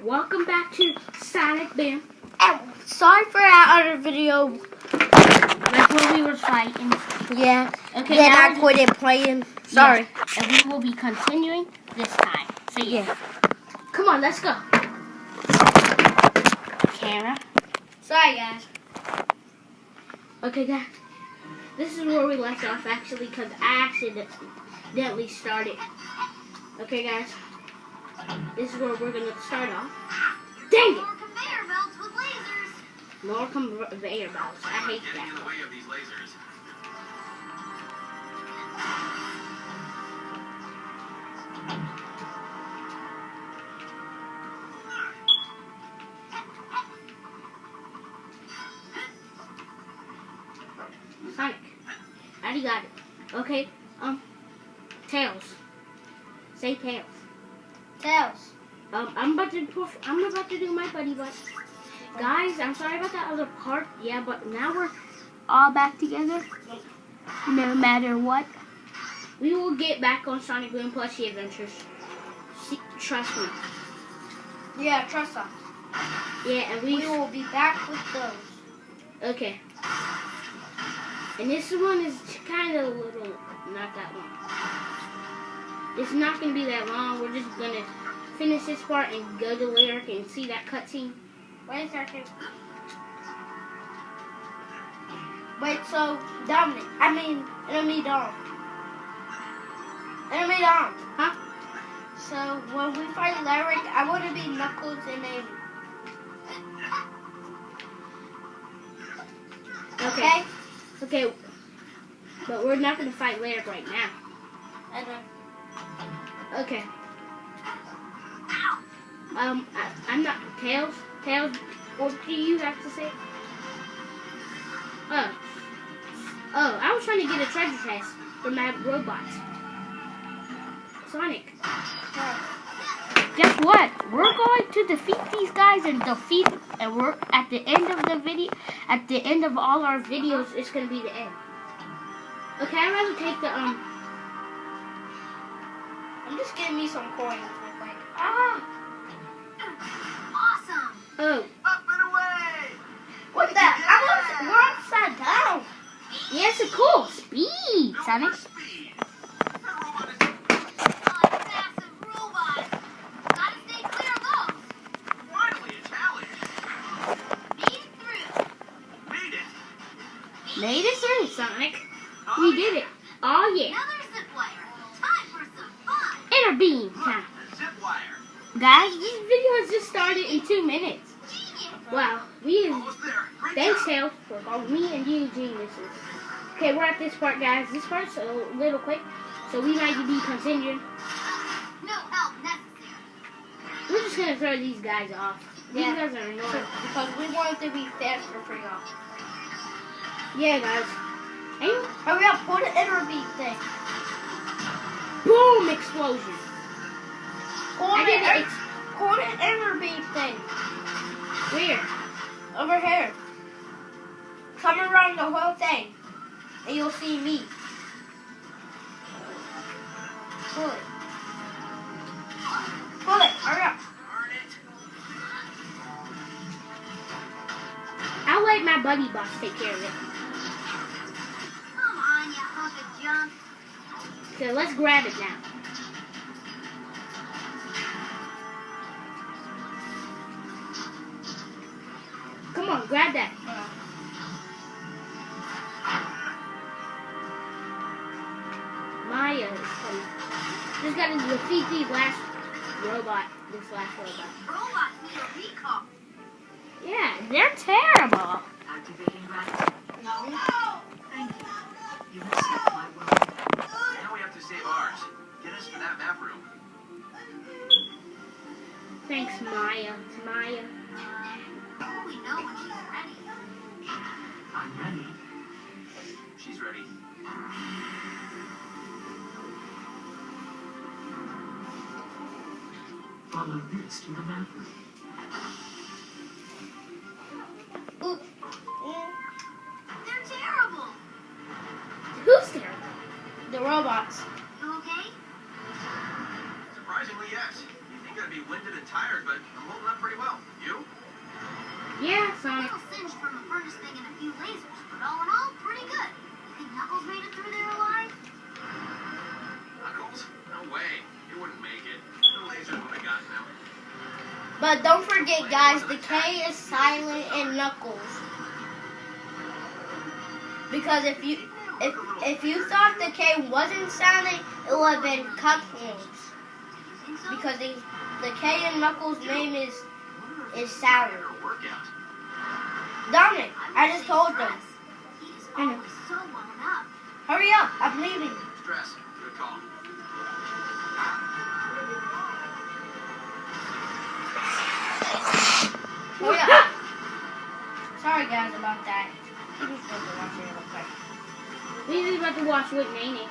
welcome back to Sonic Boom. And sorry for that other video. Like when we were fighting. Yeah. Okay. Then I quit it playing. Sorry. Yeah, and we will be continuing this time. So yeah. Come on, let's go. Camera. Sorry, guys. Okay, guys. This is where we left off actually, because I accidentally started. Okay, guys. This is where we're gonna start off. Dang it! More conveyor belts with lasers. More conveyor belts. I hate Getting in the that. way of these lasers. Sonic. I already got it. Okay. Tails. Say Tails. Tails. I'm about to do my buddy butt. Guys, I'm sorry about that other part. Yeah, but now we're all back together. No matter what. We will get back on Sonic Boom Plushie Adventures. Trust me. Yeah, trust us. Yeah, and We will be back with those. Okay. And this one is kind of a little, not that long. It's not going to be that long. We're just going to finish this part and go to Lyric and see that cutscene. Wait a second. Wait, so Dominic, Enemy Dom. Huh? So when we fight Lyric, I want to be Knuckles and Amy. Okay. Okay. But we're not going to fight Lyric right now. And then Okay. I'm not Tails. Tails, what do you have to say? Oh, I was trying to get a treasure chest for my robots. Sonic, guess what? We're going to defeat these guys and we're at the end of the video. At the end of all our videos, it's gonna be the end. Okay, I'd rather take the I'm just getting me some coins real quick. Awesome. Oh, Up and away! What the? We're upside down. yeah, it's a cool speed, No Sonic. more speed. That robot is Massive robots. Gotta stay clear of those. finally a challenge. Beam through. Made it. Made it through, Sonic. Oh, We did it. Oh yeah. Another zip wire. Time for some fun. Inner beam time. A zip wire. Guys, this video has just started in 2 minutes. Genius. Wow, we Almost there. Great thanks job. Tails for calling me and you geniuses. Okay, we're at this part, guys. This part's a little quick, so we might be continuing. No help necessary. We're just gonna throw these guys off. These Yeah. guys are annoying. Because we want it to be faster for y'all. Yeah, guys. Hey, Hurry up, pull the inner beam thing. boom! Explosion. Pull did it. the inner beam thing. Where? Over here. Come around the whole thing. And you'll see me. Pull it. Pull it. Hurry up. Darn it. I'll let my buddy boss take care of it. Come on, you hunk of junk. So let's grab it now. Come on, grab that. Maya is coming. Just gotta defeat this last robot. Robots need a recall. Yeah, they're terrible. Activating rapid. Thank you. You have saved my world. Now we have to save ours. Get us to that map room. Thanks, Maya. Maya. We know when she's ready. I'm ready. She's ready. Follow this to the map room. They're terrible. Who's terrible? The robots. You okay? Surprisingly, yes. You think I'd be winded and tired, but I'm holding well. You? Yeah, Sonic. Little singed from the furnace thing and a few lasers, but all in all, pretty good. You think Knuckles made it through there alive? Knuckles? No way. He wouldn't make it. The lasers would have gotten him. But don't forget, guys, the K is silent in Knuckles. Because if you thought the K wasn't silent, it would have been Knuckles. You think so? Because the K in Knuckles' name is silent. Better workout. Dominic, I just told them. He is I know. always so wound up. Hurry up, I'm leaving. Stress. Good call. Hurry up. Sorry, guys, about that. I'm just going to watch it real quick. We're just about to watch with Nene.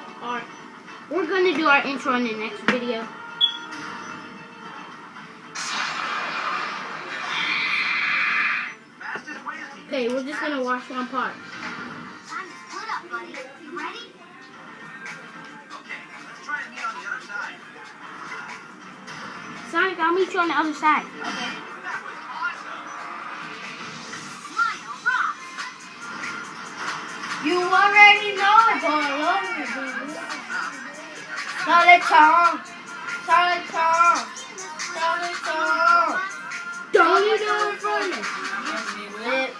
We're gonna do our intro in the next video. Fastest way is to Okay, we're just gonna watch one part. Time to split up, buddy. You ready? Okay, let's try and meet on the other side. Sonic, I'll meet you on the other side. Okay. That was awesome. Smile, rock. You already know it's all over, baby. Solid song. Solid song. Solid song. Don't you do it for me? Whip.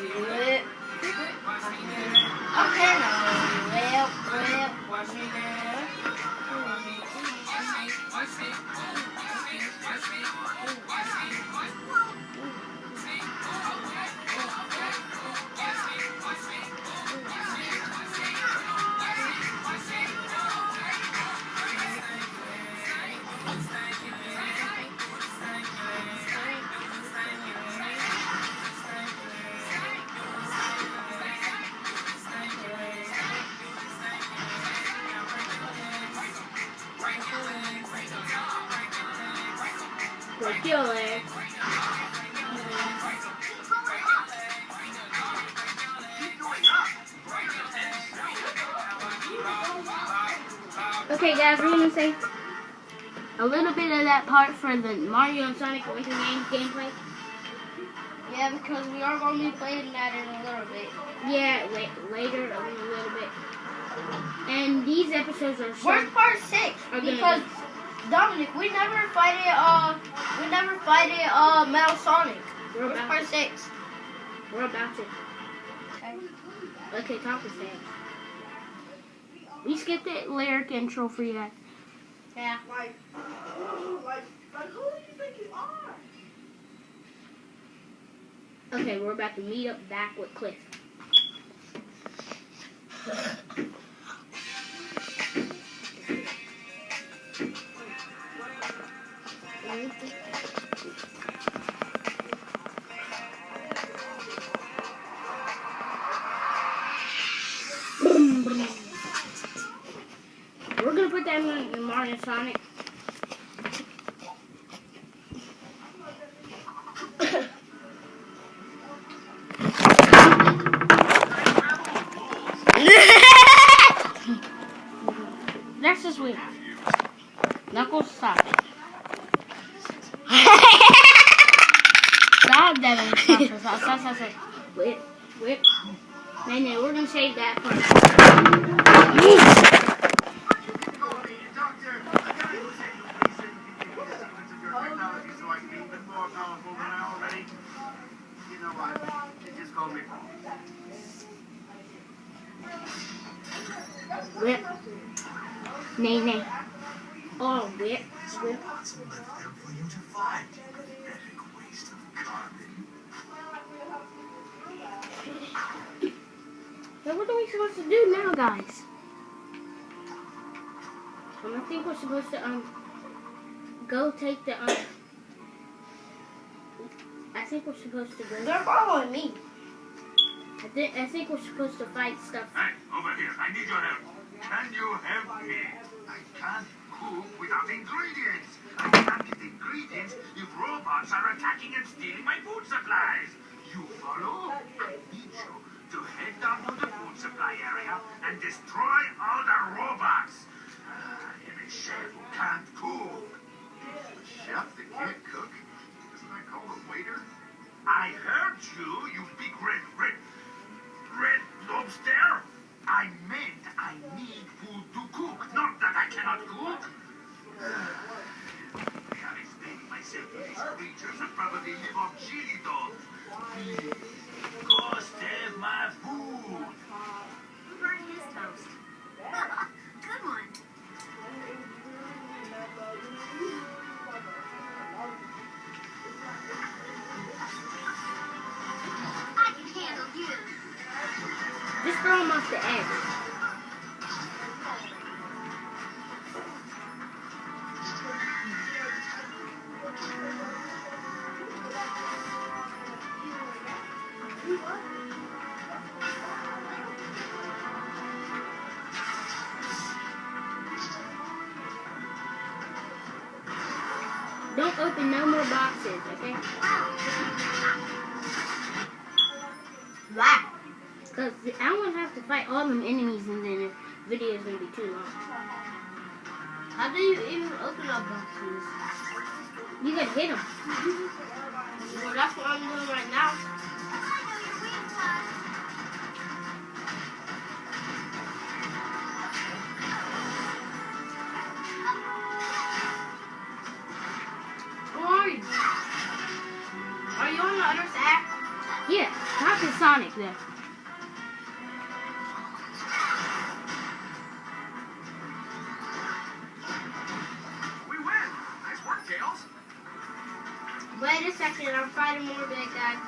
Whip. Okay, now. Whip. Break your leg. Keep going up. Okay, guys, we're gonna say a little bit of that part for the Mario and Sonic Winter Games gameplay. Yeah, because we are going to be playing that in a little bit. Yeah, later, a little bit. And these episodes are short. Where's part 6? Are gonna Because Dominic, we never fighted Metal Sonic. We're Where's about, part 6? we're about to. Okay. Okay, talk is fast. We skipped the lyric intro for you guys. Yeah. Okay, we're about to meet up back with Cliff. We're gonna put that in Mario Sonic. That's just weird. Knuckles, stop. Stop, Devin. Stop. Whip. Man, we're gonna save that part. Doctor, a guy who said you please send me the secrets of your technology so I can be even more powerful than I already. You know what? They just called me Paul. Whip. Nay. Oh, whip. Lots left there for you to find. Pathetic waste of carbon. So what are we supposed to do now, guys? I think we're supposed to go take the I think we're supposed to go. They're following me. I think we're supposed to fight stuff. Hey, over here. I need your help. Can you help me? I can't cook without ingredients. I can't get ingredients if robots are attacking and stealing my food supplies. You follow? I need you to head down to the food supply area and destroy all the robots. off the edge. Don't open no more boxes, okay? Why? Because I don't want to have to fight all them enemies and then the video is going to be too long. How do you even open up boxes? You gotta hit them. Well, that's what I'm doing right now. I know your weak spot. Who are you? Are you on the other side? Yeah, talk to Sonic there. We win. Nice work, Tails. Wait a second, I'm fighting more bad guys.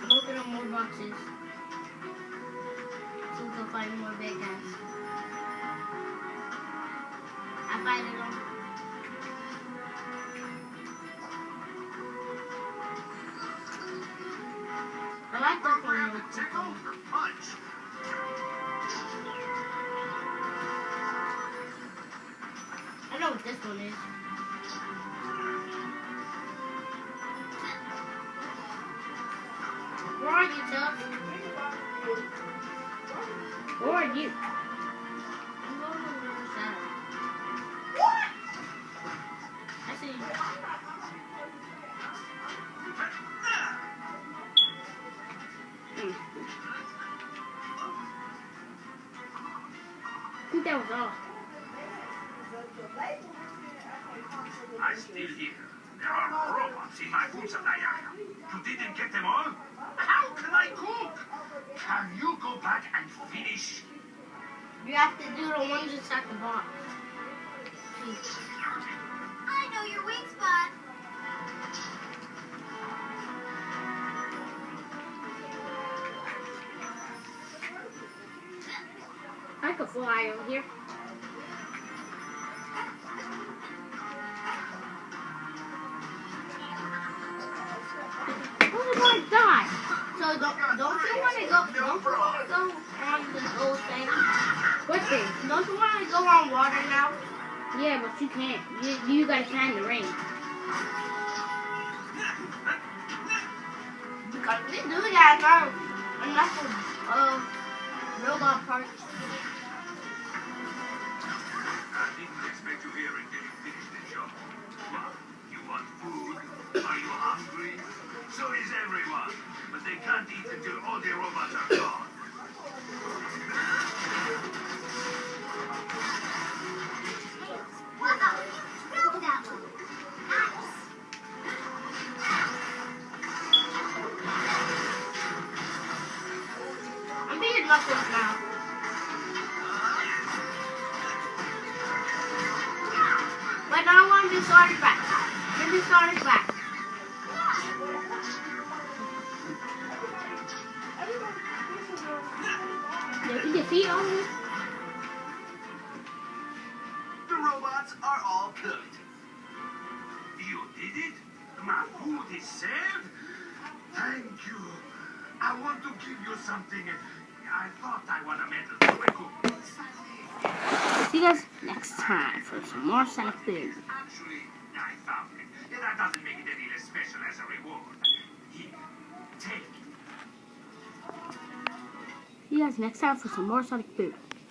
I'm opening up more boxes. So we can fight more bad guys. I fighted them. I like this one with Tickle, punch. I know what this one is. Where are you, Tuck? Where are you? I'm going on the other side. I see you. I think that was all. I still here. There are robots in my food supply area. You didn't get them all? How can I cook? Can you go back and finish? You have to do the ones inside the box. I know your weak spot. I could fly over here. Oh my god! So don't you want to go? Don't you want to go on the old thing? What thing? Don't you want to go on water now? Yeah, but you can't. You gotta find the ring. Because we do that now. Enough of robot parts. I didn't expect you here until you finished the job. What? You want food? Are you hungry? So is everyone. But they can't eat until all the robots are gone. Wow, you broke that one. Nice. I'm being knuckles now. But I want to do Sonic back. Give me Sonic back. Did you defeat all of them? The robots are all cooked. You did it? My food is saved? Thank you. I want to give you something. I thought I won a medal for my cooking. See you guys next time for some more Sonic Boom. Actually, I found it. That doesn't make it any less special as a reward. Here, take it. See you guys next time for some more Sonic Boom.